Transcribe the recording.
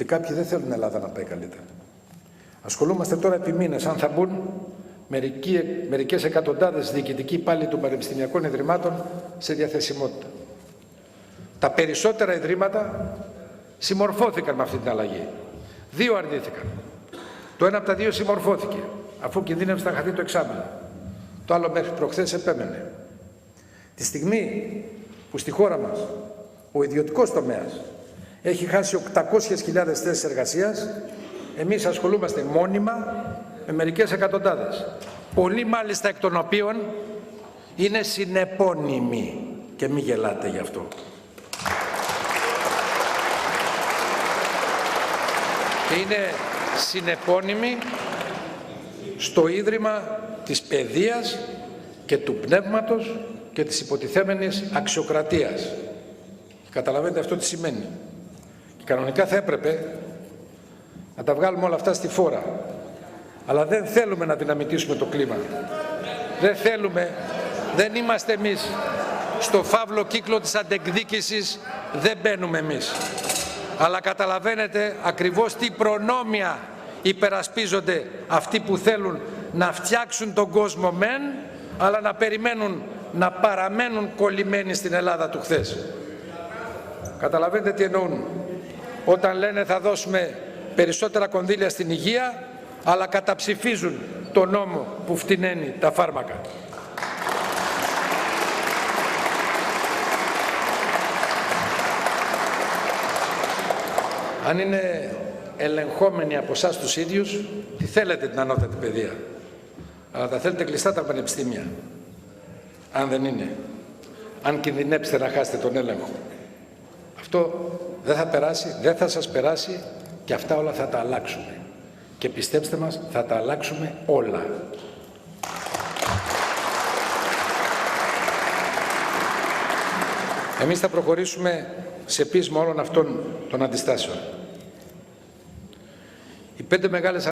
ότι κάποιοι δεν θέλουν η Ελλάδα να πάει καλύτερα. Ασχολούμαστε τώρα επί μήνες αν θα μπουν μερικές εκατοντάδες διοικητικοί υπάλληλοι των πανεπιστημιακών ιδρυμάτων σε διαθεσιμότητα. Τα περισσότερα ιδρύματα συμμορφώθηκαν με αυτή την αλλαγή. 2 αρνήθηκαν. Το ένα από τα 2 συμμορφώθηκε, αφού κινδύνευσε να χαθεί το εξάμηνο. Το άλλο μέχρι προχθές επέμενε. Τη στιγμή που στη χώρα μας ο ιδιωτικός τομέας έχει χάσει 800.000 θέσεις εργασίας, εμείς ασχολούμαστε μόνιμα με μερικές εκατοντάδες. Πολλοί μάλιστα εκ των οποίων είναι συνεπώνυμοι και μη γελάτε γι' αυτό. Είναι συνεπώνυμοι στο ίδρυμα της παιδείας και του πνεύματος και της υποτιθέμενης αξιοκρατίας. Καταλαβαίνετε αυτό τι σημαίνει. Και κανονικά θα έπρεπε να τα βγάλουμε όλα αυτά στη φόρα. Αλλά δεν θέλουμε να δυναμητήσουμε το κλίμα. Δεν θέλουμε, δεν είμαστε εμείς. Στο φαύλο κύκλο της αντεκδίκησης δεν μπαίνουμε εμείς. Αλλά καταλαβαίνετε ακριβώς τι προνόμια υπερασπίζονται αυτοί που θέλουν να φτιάξουν τον κόσμο μεν, αλλά να περιμένουν να παραμένουν κολλημένοι στην Ελλάδα του χθες. Καταλαβαίνετε τι εννοούν όταν λένε θα δώσουμε περισσότερα κονδύλια στην υγεία, αλλά καταψηφίζουν τον νόμο που φτηνένει τα φάρμακα. Αν είναι ελεγχόμενοι από εσάς τους ίδιους, τι θέλετε την ανώτατη παιδεία. Αλλά τα θέλετε κλειστά τα πανεπιστήμια. Αν δεν είναι. Αν κινδυνέψετε να χάσετε τον έλεγχο. Αυτό δεν θα περάσει, δεν θα σας περάσει και αυτά όλα θα τα αλλάξουμε. Και πιστέψτε μας, θα τα αλλάξουμε όλα. Εμείς θα προχωρήσουμε σε πείσμα όλων αυτών των αντιστάσεων. Οι 5 μεγάλες